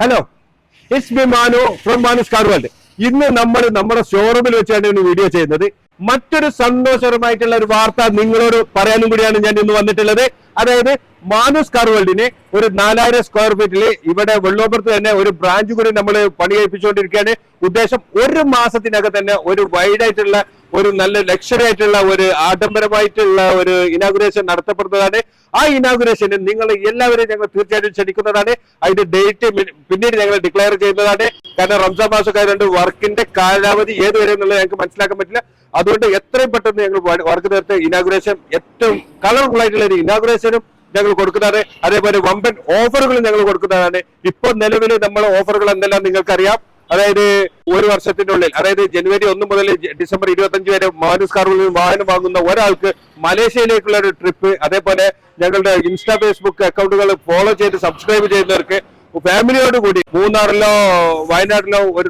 Hello, it's me Manu from Manu's car world. ഇന്ന് നമ്മൾ നമ്മുടെ ഷോറൂമിൽ വെച്ചാണ് ഇന്ന് വീഡിയോ ചെയ്യുന്നത്. മറ്റൊരു സന്തോഷകരമായിട്ടുള്ള ഒരു വാർത്ത നിങ്ങളോട് പറയാനും കൂടിയാണ് ഞാൻ ഇന്ന് വന്നിട്ടുള്ളത്. അതായത് മാനുസ് കാർ വേൾഡിന് ഒരു 4000 സ്ക്വയർ ഫീറ്റിൽ ഇവിടെ വെള്ളോപ്പുറത്ത് തന്നെ ഒരു ബ്രാഞ്ച് കൂടി നമ്മൾ പണി കഴിപ്പിച്ചുകൊണ്ടിരിക്കുകയാണ്. ഉദ്ദേശം ഒരു മാസത്തിനകം തന്നെ ഒരു വൈഡ് ആയിട്ടുള്ള ഒരു നല്ല ലക്ഷറി ആയിട്ടുള്ള ഒരു ആഡംബരമായിട്ടുള്ള ഒരു ഇനാഗുറേഷൻ നടത്തപ്പെടുന്നതാണ്. ആ ഇനാഗുറേഷന് നിങ്ങൾ എല്ലാവരെയും ഞങ്ങൾ തീർച്ചയായിട്ടും ക്ഷണിക്കുന്നതാണ്. അതിന്റെ ഡേറ്റ് പിന്നീട് ഞങ്ങൾ ഡിക്ലെയർ ചെയ്യുന്നതാണ്. കാരണം റംസാൻ മാസക്കാരുണ്ട്, വർക്കിന്റെ കാലാവധി ഏതുവരെ എന്നുള്ളത് ഞങ്ങൾക്ക് മനസ്സിലാക്കാൻ പറ്റില്ല. അതുകൊണ്ട് എത്രയും പെട്ടെന്ന് ഞങ്ങൾ വർക്ക് തീർത്ത് ഇനാഗുറേഷൻ ഏറ്റവും കളർഫുൾ ആയിട്ടുള്ള ഒരു ഇനാഗുറേഷനും ഞങ്ങൾ കൊടുക്കുന്നതാണ്. അതേപോലെ വമ്പൻ ഓഫറുകളും ഞങ്ങൾ കൊടുക്കുന്നതാണ്. ഇപ്പൊ നിലവിൽ നമ്മൾ ഓഫറുകൾ എന്തെല്ലാം നിങ്ങൾക്കറിയാം. അതായത് ഒരു വർഷത്തിന്റെ ഉള്ളിൽ, അതായത് ജനുവരി 1 മുതൽ ഡിസംബർ 25 വരെ മാനുസ് കാർ വേൾഡിൽ വാഹനം വാങ്ങുന്ന ഒരാൾക്ക് മലേഷ്യയിലേക്കുള്ള ഒരു ട്രിപ്പ്, അതേപോലെ ഞങ്ങളുടെ ഇൻസ്റ്റാ ഫേസ്ബുക്ക് അക്കൗണ്ടുകൾ ഫോളോ ചെയ്ത് സബ്സ്ക്രൈബ് ചെയ്യുന്നവർക്ക് ഫാമിലിയോട് കൂടി മൂന്നാറിലോ വയനാട്ടിലോ ഒരു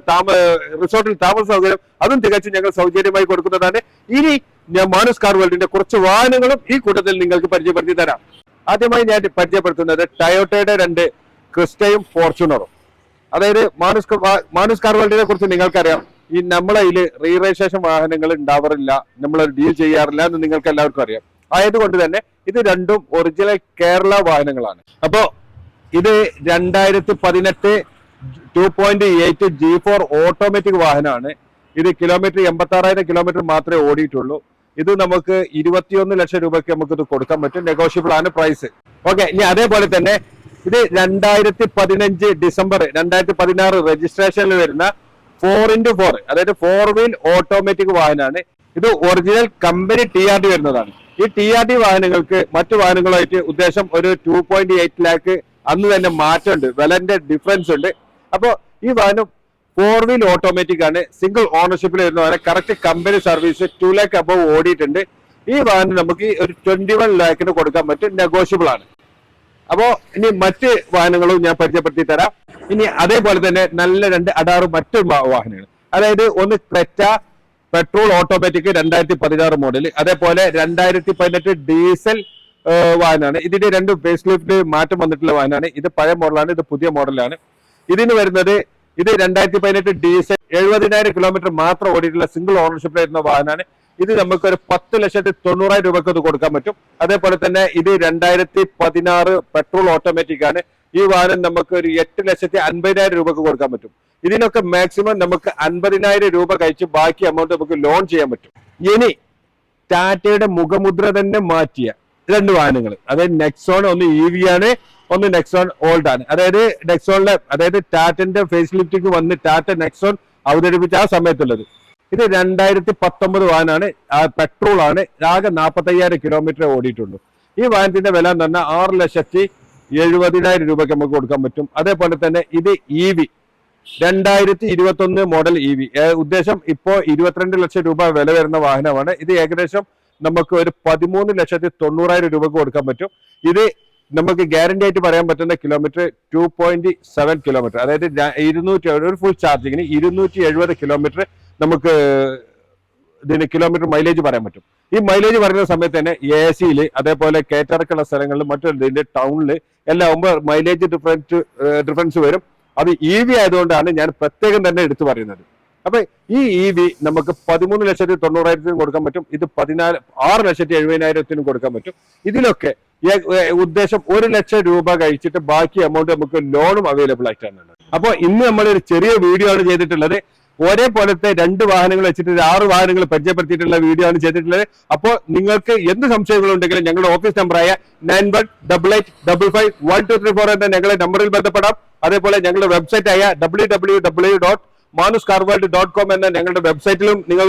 റിസോർട്ടിൽ താമസ സൗകര്യം അതും തികച്ചും ഞങ്ങൾ സൗജന്യമായി കൊടുക്കുന്നതാണ്. ഇനി ഞാൻ മാനുസ് കാർ വേൾഡിന്റെ കുറച്ച് വാഹനങ്ങളും ഈ കൂട്ടത്തിൽ നിങ്ങൾക്ക് പരിചയപ്പെടുത്തി തരാം. ആദ്യമായി ഞാൻ പരിചയപ്പെടുത്തുന്നത് ടയോട്ടയുടെ 2 ക്രിസ്റ്റയും ഫോർച്യൂണറും. അതായത് മാനുസ് കാർ വേൾഡിനെ കുറിച്ച് നിങ്ങൾക്കറിയാം. ഈ നമ്മളതിൽ റീ രജിസ്ട്രേഷൻ വാഹനങ്ങൾ ഉണ്ടാവാറില്ല, നമ്മൾ ഡീൽ ചെയ്യാറില്ല എന്ന് നിങ്ങൾക്ക് എല്ലാവർക്കും അറിയാം. ആയതുകൊണ്ട് തന്നെ ഇത് രണ്ടും ഒറിജിനൽ കേരള വാഹനങ്ങളാണ്. അപ്പോ ഇത് 2018 2.8 G4 ഓട്ടോമാറ്റിക് വാഹനമാണ്. ഇത് കിലോമീറ്റർ 86,000 കിലോമീറ്റർ മാത്രമേ ഓടിയിട്ടുള്ളൂ. ഇത് നമുക്ക് 21 ലക്ഷം രൂപയ്ക്ക് നമുക്ക് ഇത് കൊടുക്കാൻ പറ്റും. നെഗോഷ്യബിൾ ആണ് പ്രൈസ്. ഓക്കെ, ഇനി അതേപോലെ തന്നെ ഇത് 2015 ഡിസംബർ 2016 രജിസ്ട്രേഷനിൽ വരുന്ന 4x4, അതായത് 4 വീൽ ഓട്ടോമാറ്റിക് വാഹനമാണ്. ഇത് ഒറിജിനൽ കമ്പനി TRD വരുന്നതാണ്. ഈ TRD വാഹനങ്ങൾക്ക് മറ്റു വാഹനങ്ങളുമായിട്ട് ഉദ്ദേശം ഒരു 2.8 ലാക്ക് അന്ന് തന്നെ മാറ്റമുണ്ട്, വിലന്റെ ഡിഫറൻസ് ഉണ്ട്. അപ്പോ ഈ വാഹനം 4 വീൽ ഓട്ടോമാറ്റിക് ആണ്, സിംഗിൾ ഓണർഷിപ്പിൽ വരുന്നതാണ്. Correct company service 2 lakh above ഓടിയിട്ടുണ്ട്. ഈ വാഹനം നമുക്ക് ഒരു 21 ലാക്കിന് കൊടുക്കാൻ പറ്റും, നെഗോഷ്യബിൾ ആണ്. അപ്പോ ഇനി മറ്റ് വാഹനങ്ങളും ഞാൻ പരിചയപ്പെടുത്തി തരാം. ഇനി അതേപോലെ തന്നെ നല്ല 2 അഡാറ് മറ്റു വാഹനങ്ങൾ, അതായത് ഒന്ന് ക്രെറ്റ പെട്രോൾ ഓട്ടോമാറ്റിക് 2016 മോഡൽ, അതേപോലെ 2018 ഡീസൽ വാഹനമാണ്. ഇതിന്റെ 2 ഫേസ് ലിഫ്റ്റ് മാറ്റം വന്നിട്ടുള്ള വാഹനമാണ്. ഇത് പഴയ മോഡലാണ്, ഇത് പുതിയ മോഡലാണ്. ഇതിന് വരുന്നത് ഇത് 2018 ഡീസൽ 70,000 കിലോമീറ്റർ മാത്രം ഓടിയിട്ടുള്ള സിംഗിൾ ഓണർഷിപ്പിൽ വരുന്ന വാഹനമാണ്. ഇത് നമുക്ക് ഒരു 10,90,000 രൂപയ്ക്ക് ഇത് കൊടുക്കാൻ പറ്റും. അതേപോലെ തന്നെ ഇത് 2016 പെട്രോൾ ഓട്ടോമാറ്റിക് ആണ്. ഈ വാഹനം നമുക്ക് ഒരു 8,50,000 രൂപയ്ക്ക് കൊടുക്കാൻ പറ്റും. ഇതിനൊക്കെ മാക്സിമം നമുക്ക് 50,000 രൂപ കഴിച്ച് ബാക്കി എമൗണ്ട് നമുക്ക് ലോൺ ചെയ്യാൻ പറ്റും. ഇനി ടാറ്റയുടെ മുഖമുദ്ര തന്നെ മാറ്റിയ 2 വാഹനങ്ങൾ, അതായത് നെക്സോൺ, ഒന്ന് EV ആണ്, ഒന്ന് നെക്സോൺ ഓൾഡ് ആണ്. അതായത് ടാറ്റന്റെ ഫേസ് ലിഫ്റ്റിക്ക് വന്ന് ടാറ്റ നെക്സോൺ അവതരിപ്പിച്ച ആ സമയത്തുള്ളത്. ഇത് 2019 വാഹനമാണ്, പെട്രോൾ ആണ്, ആകെ 45,000 കിലോമീറ്റർ ഓടിയിട്ടുള്ളൂ. ഈ വാഹനത്തിന്റെ വില എന്ന് പറഞ്ഞാൽ 6,70,000 രൂപയ്ക്ക് നമുക്ക് കൊടുക്കാൻ പറ്റും. അതേപോലെ തന്നെ ഇത് EV 2021 മോഡൽ EV, ഉദ്ദേശം ഇപ്പോ 22 ലക്ഷം രൂപ വില വരുന്ന വാഹനമാണ്. ഇത് ഏകദേശം നമുക്ക് ഒരു 13,90,000 രൂപയ്ക്ക് കൊടുക്കാൻ പറ്റും. ഇത് നമുക്ക് ഗ്യാരണ്ടി ആയിട്ട് പറയാൻ പറ്റുന്ന കിലോമീറ്റർ 2.7 കിലോമീറ്റർ, അതായത് 200 ഒരു ഫുൾ ചാർജിങ്ങിന് 270 കിലോമീറ്റർ നമുക്ക് ഇതിന് കിലോമീറ്റർ മൈലേജ് പറയാൻ പറ്റും. ഈ മൈലേജ് പറയുന്ന സമയത്ത് തന്നെ AC അതേപോലെ കയറ്റിറക്കുള്ള സ്ഥലങ്ങളിൽ മറ്റൊരു ടൗണിൽ എല്ലാം ആകുമ്പോൾ മൈലേജ് ഡിഫറൻസ് വരും. അത് EV ആയതുകൊണ്ടാണ് ഞാൻ പ്രത്യേകം തന്നെ എടുത്തു പറയുന്നത്. അപ്പൊ ഈ EV നമുക്ക് 13,90,000 കൊടുക്കാൻ പറ്റും. ഇത് 6,70,000 കൊടുക്കാൻ പറ്റും. ഇതിലൊക്കെ ഉദ്ദേശം 1 ലക്ഷം രൂപ കഴിച്ചിട്ട് ബാക്കി എമൗണ്ട് നമുക്ക് ലോണും അവൈലബിൾ ആയിട്ടാണ്. അപ്പൊ ഇന്ന് നമ്മൾ ഒരു ചെറിയ വീഡിയോ ആണ് ചെയ്തിട്ടുള്ളത്. ഒരേപോലത്തെ 2 വാഹനങ്ങൾ വെച്ചിട്ട് 6 വാഹനങ്ങൾ പരിചയപ്പെടുത്തിയിട്ടുള്ള വീഡിയോ ആണ് ചെയ്തിട്ടുള്ളത്. അപ്പോൾ നിങ്ങൾക്ക് എന്ത് സംശയങ്ങളുണ്ടെങ്കിലും ഞങ്ങളുടെ ഓഫീസ് നമ്പറായ 9188551234 എന്ന ഞങ്ങളുടെ നമ്പറിൽ ബന്ധപ്പെടാം. അതേപോലെ ഞങ്ങളുടെ വെബ്സൈറ്റ് ആയ www.manuscarworld.com എന്ന ഞങ്ങളുടെ വെബ്സൈറ്റിലും നിങ്ങൾ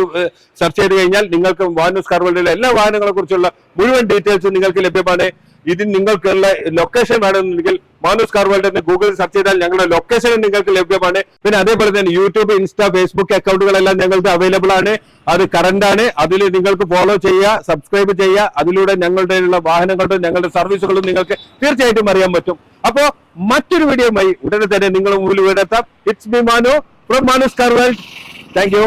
സെർച്ച് ചെയ്ത് കഴിഞ്ഞാൽ നിങ്ങൾക്ക് മാനുസ് കാർ വേൾഡിലെ എല്ലാ വാഹനങ്ങളെ കുറിച്ചുള്ള മുഴുവൻ ഡീറ്റെയിൽസും നിങ്ങൾക്ക് ലഭ്യമാണ്. ഇതിന് നിങ്ങൾക്കുള്ള ലൊക്കേഷൻ വേണമെന്നുണ്ടെങ്കിൽ മാനുസ് കാർ വേൾഡ് എന്ന് ഗൂഗിളിൽ സെർച്ച് ചെയ്താൽ ഞങ്ങളുടെ ലൊക്കേഷനും നിങ്ങൾക്ക് ലഭ്യമാണ്. പിന്നെ അതേപോലെ തന്നെ യൂട്യൂബ്, ഇൻസ്റ്റാ, ഫേസ്ബുക്ക് അക്കൗണ്ടുകളെല്ലാം ഞങ്ങൾക്ക് അവൈലബിൾ ആണ്. അത് കറന്റ് ആണ്. അതിൽ നിങ്ങൾക്ക് ഫോളോ ചെയ്യുക, സബ്സ്ക്രൈബ് ചെയ്യുക. അതിലൂടെ ഞങ്ങളുടെ വാഹനങ്ങളും ഞങ്ങളുടെ സർവീസുകളും നിങ്ങൾക്ക് തീർച്ചയായിട്ടും അറിയാൻ പറ്റും. അപ്പോ മറ്റൊരു വീഡിയോയുമായി ഉടനെ തന്നെ നിങ്ങളുടെ മുമ്പിൽ വീടെത്താം. It's me Manu from Manu's car world. Thank U.